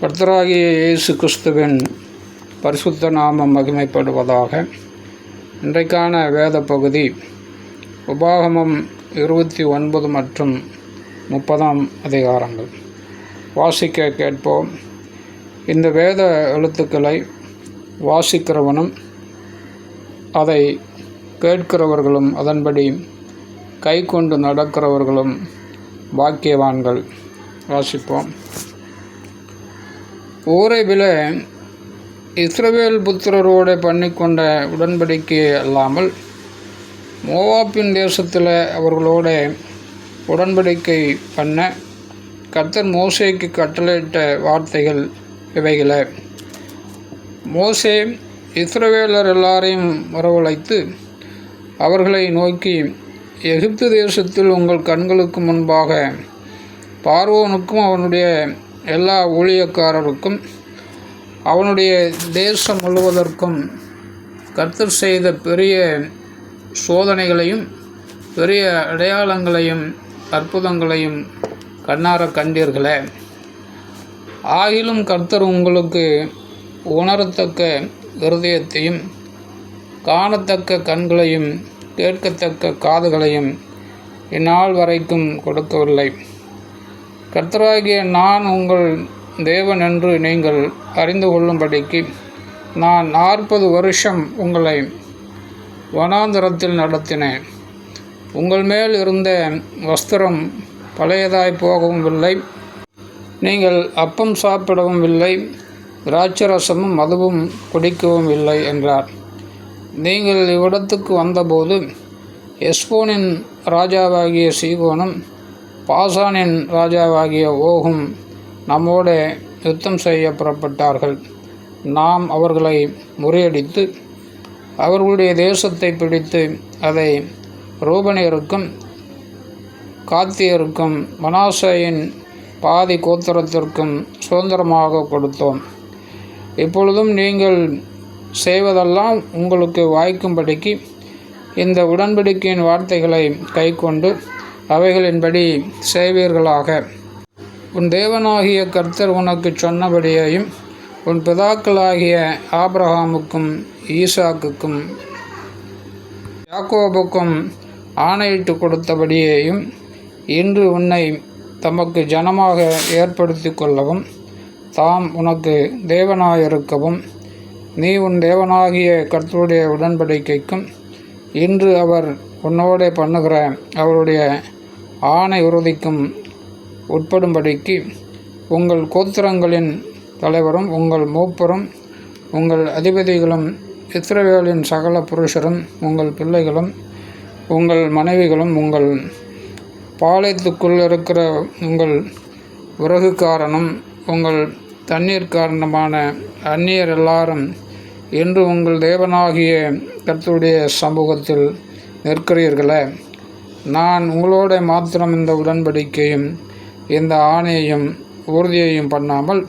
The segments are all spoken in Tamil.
கர்த்தராகிய இயேசு கிறிஸ்துவின் பரிசுத்த நாமம் மகிமைப்படுவதாக. இன்றைக்கான வேத பகுதி உபாகமம் 29 மற்றும் 30 அதிகாரங்கள். வாசிக்க கேட்போம். இந்த வேத எழுத்துக்களை வாசிக்கிறவனும் அதை கேட்கிறவர்களும் அதன்படி கை கொண்டு நடக்கிறவர்களும் பாக்கியவான்கள். வாசிப்போம். ஓரேபிலே இஸ்ரவேல் புத்திரரோடு பண்ணிக்கொண்ட உடன்படிக்கை அல்லாமல் மோவாபின் தேசத்தில் அவர்களோட உடன்படிக்கை பண்ண கர்த்தர் மோசேக்கு கட்டளையிட்ட வார்த்தைகள் இவைகளே. மோசே இஸ்ரவேலர் எல்லாரையும் வரவழைத்து அவர்களை நோக்கி, எகிப்து தேசத்தில் உங்கள் கண்களுக்கு முன்பாக பார்வோனுக்கும் அவனுடைய எல்லா ஊழியக்காரருக்கும் அவனுடைய தேசம் முழுவதற்கும் கர்த்தர் செய்த பெரிய சோதனைகளையும் பெரிய அடையாளங்களையும் அற்புதங்களையும் கண்ணார கண்டீர்களே. ஆகிலும் கர்த்தர் உங்களுக்கு உணரத்தக்க இருதயத்தையும் காணத்தக்க கண்களையும் கேட்கத்தக்க காதுகளையும் இந்நாள் வரைக்கும் கொடுக்கவில்லை. கர்த்தராகிய நான் உங்கள் தேவன் என்று நீங்கள் அறிந்து கொள்ளும்படிக்கு நான் 40 வருஷம் உங்களை வனாந்தரத்தில் நடத்தினேன். உங்கள் மேல் இருந்த வஸ்திரம் பழையதாய் போகவும் இல்லை, நீங்கள் அப்பம் சாப்பிடவும் இல்லை, திராட்சரசமும் மதுவும் குடிக்கவும் இல்லை என்றார். நீங்கள் இவ்விடத்துக்கு வந்தபோது எஸ்போனின் ராஜாவாகிய சீகோனும் பாசானின் ராஜாவாகிய ஓகும் நம்மோடு யுத்தம் செய்ய புறப்பட்டார்கள். நாம் அவர்களை முறியடித்து அவர்களுடைய தேசத்தை பிடித்து அதை ரூபனியருக்கும் காத்தியருக்கும் மனாசேயின் பாதி கோத்திரத்திற்கும் சுதந்திரமாக கொடுத்தோம். இப்பொழுதும் நீங்கள் செய்வதெல்லாம் உங்களுக்கு வாய்க்கும்படிக்கு இந்த உடன்படிக்கையின் வார்த்தைகளை கைக்கொண்டு அவைகளின்படி செய்வீர்களாக. உன் தேவனாகிய கர்த்தர் உனக்கு சொன்னபடியையும் உன் பிதாக்களாகிய ஆபிரகாமுக்கும் ஈசாக்குக்கும் யாக்கோபுக்கும் ஆணையிட்டு கொடுத்தபடியேயும் இன்று உன்னை தமக்கு ஜனமாக ஏற்படுத்தி கொள்ளவும் தாம் உனக்கு தேவனாயிருக்கவும் நீ உன் தேவனாகிய கர்த்தருடைய உடன்படிக்கைக்கும் இன்று அவர் உன்னோடே பண்ணுகிற அவருடைய ஆணை உறுதிக்கும் உட்படும்படிக்கு உங்கள் கோத்திரங்களின் தலைவரும் உங்கள் மூப்பரும் உங்கள் அதிபதிகளும் இஸ்ரவேலின் சகல புருஷரும் உங்கள் பிள்ளைகளும் உங்கள் மனைவிகளும் உங்கள் பாளையத்துக்குள் இருக்கிற உங்கள் விறகுக்காரனும் உங்கள் தண்ணீர்காரனுமான அந்நியர் எல்லாரும் என்று உங்கள் தேவனாகிய கர்த்தருடைய சமூகத்தில் நிற்கிறீர்களே. நான் உங்களோட மாத்திரம் இந்த உடன்படிக்கையும் இந்த ஆணையையும் உறுதியையும் பண்ணாமல்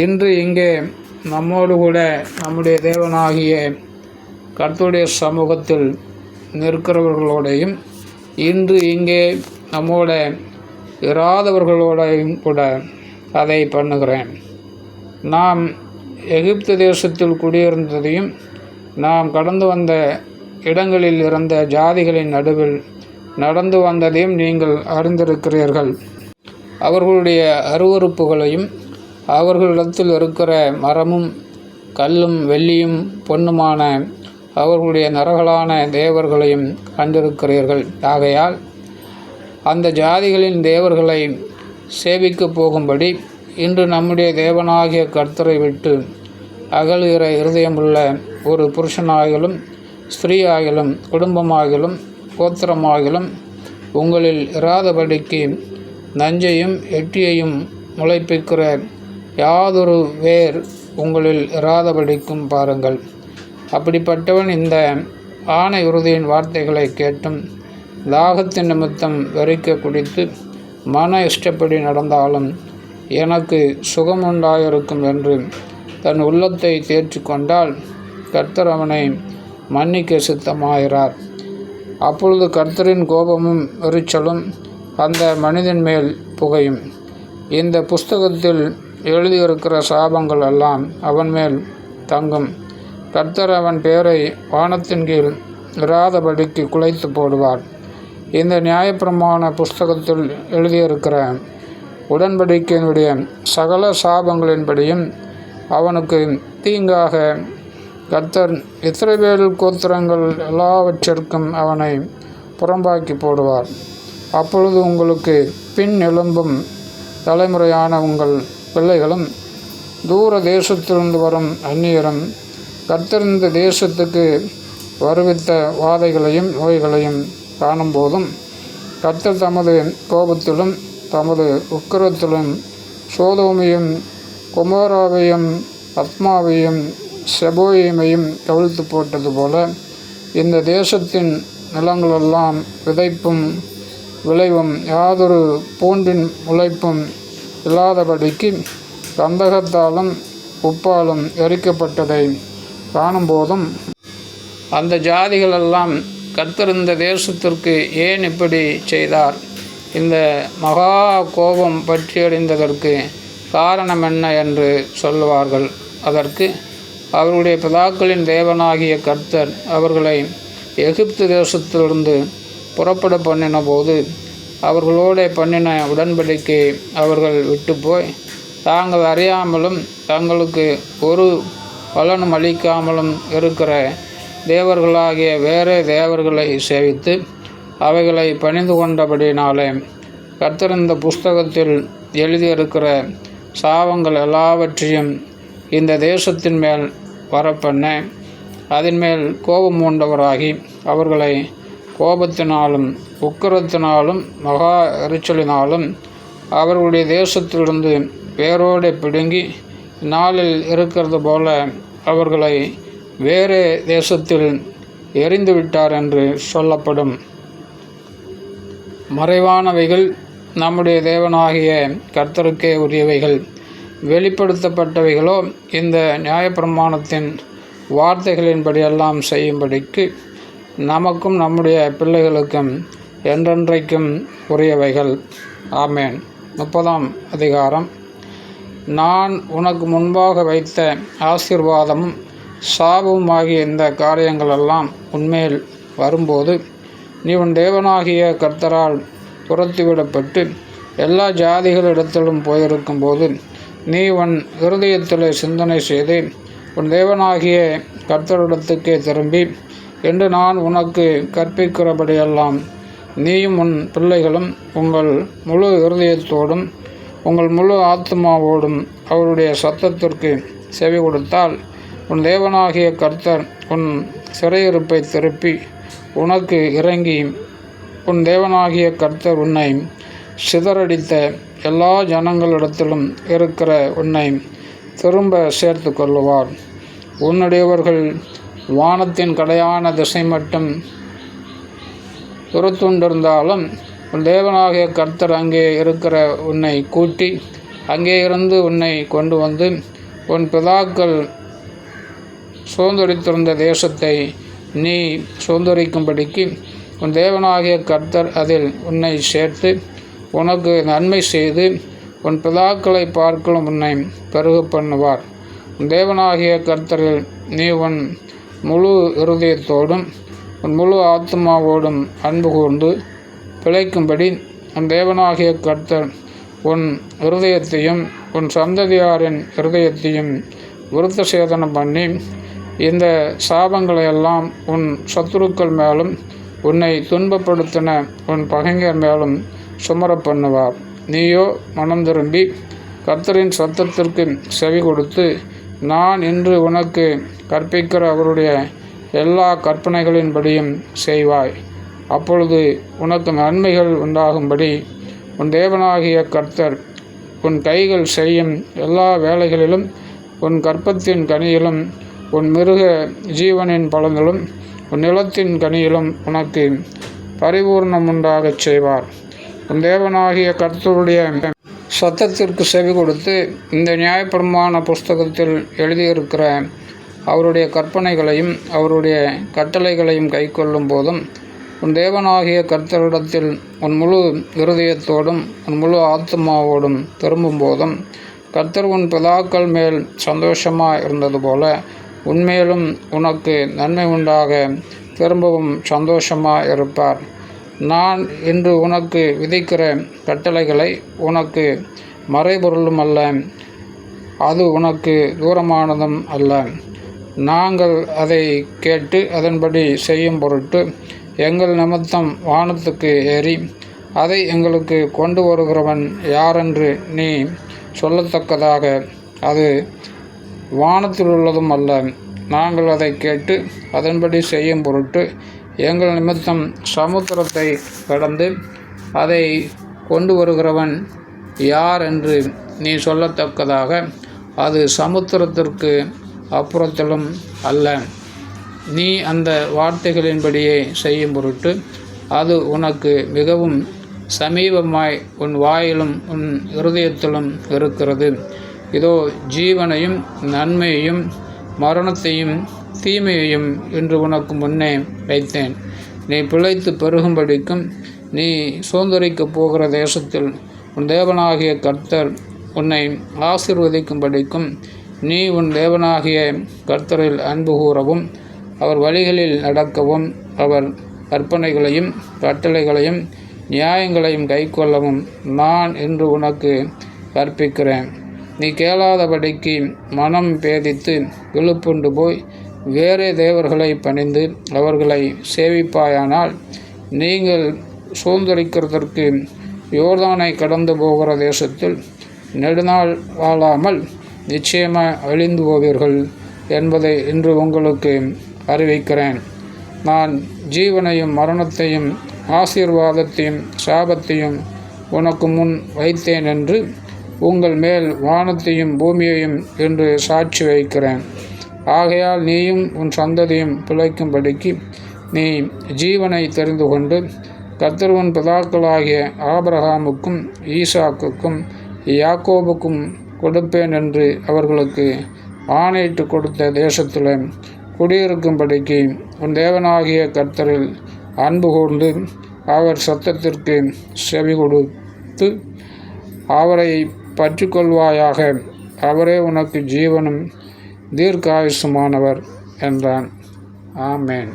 இன்று இங்கே நம்மோடு கூட நம்முடைய தேவனாகிய கர்த்தருடைய சமூகத்தில் நிற்கிறவர்களோடையும் இன்று இங்கே நம்மோட இராதவர்களோடையும் கூட அதை பண்ணுகிறேன். நாம் எகிப்து தேசத்தில் குடியிருந்ததையும் நாம் கடந்து வந்த இடங்களில் இருந்த ஜாதிகளின் நடுவில் நடந்து வந்ததையும் நீங்கள் அறிந்திருக்கிறீர்கள். அவர்களுடைய அருவருப்புகளையும் அவர்களிடத்தில் இருக்கிற மரமும் கல்லும் வெள்ளியும் பொன்னுமான அவர்களுடைய நரகலான தேவர்களையும் கண்டிருக்கிறீர்கள். ஆகையால் அந்த ஜாதிகளின் தேவர்களை சேவிக்கப் போகும்படி இன்று நம்முடைய தேவனாகிய கர்த்தரை விட்டு அகலுகிற இருதயமுள்ள ஒரு புருஷனாகிலும் ஸ்திரீயாகிலும் குடும்பமாகிலும் கோத்திரமாகிலும் உங்களில் இராதபடிக்கு நஞ்சையும் எட்டியையும் முளைப்பிக்கிற யாதொரு வேர் உங்களில் இராதபடிக்கும் பாருங்கள். அப்படிப்பட்டவன் இந்த ஆணை உறுதியின் வார்த்தைகளை கேட்டும் தாகத்தின் நிமித்தம் வெறிக்க குடித்து மன இஷ்டப்படி நடந்தாலும் எனக்கு சுகமுண்டாயிருக்கும் என்று தன் உள்ளத்தை தேற்றி கொண்டால் கர்த்தர் அவனை மன்னிக்க சித்தமாகிறார். அப்பொழுது கர்த்தரின் கோபமும் எரிச்சலும் அந்த மனிதன் மேல் புகையும். இந்த புஸ்தகத்தில் எழுதியிருக்கிற சாபங்கள் எல்லாம் அவன் மேல் தங்கும். கர்த்தர் அவன் பேரை வானத்தின் கீழ் இராதபடிக்கு குலைத்து போடுவார். இந்த நியாயப்பிரமாண புஸ்தகத்தில் எழுதியிருக்கிற உடன்படிக்கையினுடைய சகல சாபங்களின்படியும் அவனுக்கு தீங்காக கர்த்தர் இஸ்ரவேல் கோத்திரங்கள் எல்லாவற்றிற்கும் அவனை புறம்பாக்கி போடுவார். அப்பொழுது உங்களுக்கு பின் எழும்பும் தலைமுறையான உங்கள் பிள்ளைகளும் தூர தேசத்திலிருந்து வரும் அந்நியரும் கர்த்தர் இந்த தேசத்துக்கு வருவித்த வாதைகளையும் நோய்களையும் காணும்போதும் கர்த்தர் தமது கோபத்திலும் தமது உக்கிரத்திலும் சோதோமையும் கொமோராவையும் அத்மாவையும் செபோயிமையும் கவிழ்த்து போட்டது போல இந்த தேசத்தின் நிலங்களெல்லாம் விதைப்பும் விளைவும் யாதொரு பூண்டின் முளைப்பும் இல்லாதபடிக்கு கந்தகத்தாலும் உப்பாலும் எரிக்கப்பட்டதை காணும்போதும் அந்த ஜாதிகளெல்லாம் கர்த்தர் இந்த தேசத்திற்கு ஏன் இப்படி செய்தார், இந்த மகா கோபம் பற்றியடைந்ததற்கு காரணம் என்ன என்று சொல்லுவார்கள். அதற்கு அவர்களுடைய பிதாக்களின் தேவனாகிய கர்த்தர் அவர்களை எகிப்து தேசத்திலிருந்து புறப்பட பண்ணின போது அவர்களோட பண்ணின உடன்படிக்கை அவர்கள் விட்டு போய் தாங்கள் அறியாமலும் தங்களுக்கு ஒரு பலனும் அளிக்காமலும் இருக்கிற தேவர்களாகிய வேறே தேவர்களை சேவித்து அவைகளை பணிந்து கொண்டபடினாலே கர்த்தர் இந்த புஸ்தகத்தில் எழுதியிருக்கிற சாபங்கள் எல்லாவற்றையும் இந்த தேசத்தின் மேல் வரப்பண்ண அதன் மேல் கோபம் மூண்டவராகி அவர்களை கோபத்தினாலும் உக்கிரத்தினாலும் மகா எரிச்சலினாலும் அவர்களுடைய தேசத்திலிருந்து வேரோடு பிடுங்கி நாளில் இருக்கிறது போல அவர்களை வேறு தேசத்தில் எரிந்து விட்டார் என்று சொல்லப்படும். மறைவானவைகள் நம்முடைய தேவனாகிய கர்த்தருக்கே உரியவைகள், வெளிப்படுத்தப்பட்டவைகளோ இந்த நியாயப்பிரமாணத்தின் வார்த்தைகளின்படியெல்லாம் செய்யும்படிக்கு நமக்கும் நம்முடைய பிள்ளைகளுக்கும் என்றென்றைக்கும் உரியவைகள். ஆமேன். 30ஆம் அதிகாரம். நான் உனக்கு முன்பாக வைத்த ஆசீர்வாதமும் சாபமும் ஆகிய இந்த காரியங்களெல்லாம் உன்மேல் வரும்போது நீ உன் தேவனாகிய கர்த்தரால் துரத்திவிடப்பட்டு எல்லா ஜாதிகளிடத்திலும் போயிருக்கும்போது நீ உன் இருதயத்தில் சிந்தனை செய்து உன் தேவனாகிய கர்த்தரிடத்துக்கே திரும்பி என்று நான் உனக்கு கற்பிக்கிறபடியெல்லாம் நீயும் உன் பிள்ளைகளும் உங்கள் முழு இருதயத்தோடும் உங்கள் முழு ஆத்மாவோடும் அவருடைய சத்தத்திற்கு செவி கொடுத்தால் உன் தேவனாகிய கர்த்தர் உன் சிறையிருப்பை திருப்பி உனக்கு இறங்கி உன் தேவனாகிய கர்த்தர் உன்னை சிதறடித்த எல்லா ஜனங்களிடத்திலும் இருக்கிற உன்னை திரும்ப சேர்த்து கொள்ளுவார். உன்னுடையவர்கள் வானத்தின் கடையான திசை மட்டும் துரத்துண்டிருந்தாலும் உன் தேவனாகிய கர்த்தர் அங்கே இருக்கிற உன்னை கூட்டி அங்கே இருந்து உன்னை கொண்டு வந்து உன் பிதாக்கள் சுதந்திரித்திருந்த தேசத்தை நீ சுதந்திரிக்கும்படிக்கு உன் தேவனாகிய கர்த்தர் அதில் உன்னை சேர்த்து உனக்கு நன்மை செய்து உன் பிதாக்களை பார்க்கலும் உன்னை பெருக பண்ணுவார். உன் தேவனாகிய கர்த்தரில் நீ உன் முழு இருதயத்தோடும் உன் முழு ஆத்மாவோடும் அன்பு கூர்ந்து பிழைக்கும்படி உன் தேவனாகிய கர்த்தர் உன் இருதயத்தையும் உன் சந்ததியாரின் இருதயத்தையும் விருத்த சேதனம் பண்ணி இந்த சாபங்களையெல்லாம் உன் சத்துருக்கள் மேலும் உன்னை துன்பப்படுத்தின உன் பகைஞர் மேலும் சுமர பண்ணுவார். நீயோ மனம் திரும்பி கர்த்தரின் சத்தத்திற்கு செவி கொடுத்து நான் இன்று உனக்கு கற்பிக்கிற அவருடைய எல்லா கற்பனைகளின்படியும் செய்வாய். அப்பொழுது உனக்கு நன்மைகள் உண்டாகும்படி உன் தேவனாகிய கர்த்தர் உன் கைகள் செய்யும் எல்லா வேலைகளிலும் உன் கற்பத்தின் கனியிலும் உன் மிருக ஜீவனின் பலனிலும் உன் நிலத்தின் கனியிலும் உனக்கு பரிபூர்ணம் உண்டாகச் செய்வார். உன் தேவனாகிய கர்த்தருடைய சத்தத்திற்கு செவி கொடுத்து இந்த நியாயப்பிரமாண புஸ்தகத்தில் எழுதியிருக்கிற அவருடைய கற்பனைகளையும் அவருடைய கட்டளைகளையும் கைக்கொள்ளும் போதும் உன் தேவனாகிய கர்த்தரிடத்தில் உன் முழு இருதயத்தோடும் உன் முழு ஆத்மாவோடும் திரும்பும் போதும் கர்த்தர் உன் பிதாக்கள் மேல் சந்தோஷமாக இருந்தது போல உன்மேலும் உனக்கு நன்மை உண்டாக திரும்பவும் சந்தோஷமாக இருப்பார். நான் இன்று உனக்கு விதிக்கிற கட்டளைகளை உனக்கு மறைபொருளும் அல்ல, அது உனக்கு தூரமானதும் அல்ல. நாங்கள் அதை கேட்டு அதன்படி செய்யும் பொருட்டு எங்கள் நிமித்தம் வானத்துக்கு ஏறி அதை எங்களுக்கு கொண்டு வருகிறவன் யாரென்று நீ சொல்லத்தக்கதாக அது வானத்திலுள்ளதும் அல்ல. நாங்கள் அதை கேட்டு அதன்படி செய்யும் பொருட்டு எங்கள் நிமித்தம் சமுத்திரத்தை கடந்து அதை கொண்டு வருகிறவன் யார் என்று நீ சொல்லத்தக்கதாக அது சமுத்திரத்திற்கு அப்புறத்திலும் அல்ல. நீ அந்த வார்த்தைகளின்படியே செய்யும் பொருட்டு அது உனக்கு மிகவும் சமீபமாய் உன் வாயிலும் உன் இருதயத்திலும் இருக்கிறது. இதோ ஜீவனையும் நன்மையையும் மரணத்தையும் தீமையையும் இன்று உனக்கு முன்னே வைத்தேன். நீ பிழைத்து பெருகும்படிக்கும் நீ சுதந்தரிக்கப் போகிற தேசத்தில் உன் தேவனாகிய கர்த்தர் உன்னை ஆசீர்வதிக்கும்படிக்கும் நீ உன் தேவனாகிய கர்த்தரில் அன்பு கூறவும் அவர் வழிகளில் நடக்கவும் அவர் கற்பனைகளையும் கட்டளைகளையும் நியாயங்களையும் கைக்கொள்ளவும் நான் இன்று உனக்கு கற்பிக்கிறேன். நீ கேளாதபடிக்கு மனம் பேதித்து இழுப்புண்டு போய் வேறே தேவர்களை பணிந்து அவர்களை சேவிப்பாயானால் நீங்கள் சுதந்தரிக்கிறதற்கு யோர்தானை கடந்து போகிற தேசத்தில் நெடுநாள் வாழாமல் நிச்சயமாக அழிந்து போவீர்கள் என்பதை இன்று உங்களுக்கு அறிவிக்கிறேன். நான் ஜீவனையும் மரணத்தையும் ஆசீர்வாதத்தையும் சாபத்தையும் உனக்கு முன் வைத்தேன் என்று உங்கள் மேல் வானத்தையும் பூமியையும் என்று சாட்சி வைக்கிறேன். ஆகையால் நீயும் உன் சந்ததியும் பிழைக்கும்படிக்கு நீ ஜீவனை தெரிந்து கொண்டு கர்த்தர் உன் பிதாக்களாகிய ஆபிரகாமுக்கும் ஈசாக்குக்கும் யாக்கோபுக்கும் கொடுப்பேன் என்று அவர்களுக்கு ஆணையிட்டு கொடுத்த தேசத்தில் குடியிருக்கும்படிக்கு உன் தேவனாகிய கர்த்தரில் அன்பு கூர்ந்து அவர் சத்தத்திற்கு செவி கொடுத்து அவரை பற்றி கொள்வாயாக. அவரே உனக்கு ஜீவனும் தீர்க்காயுசுமானவர் என்றான். ஆமேன்.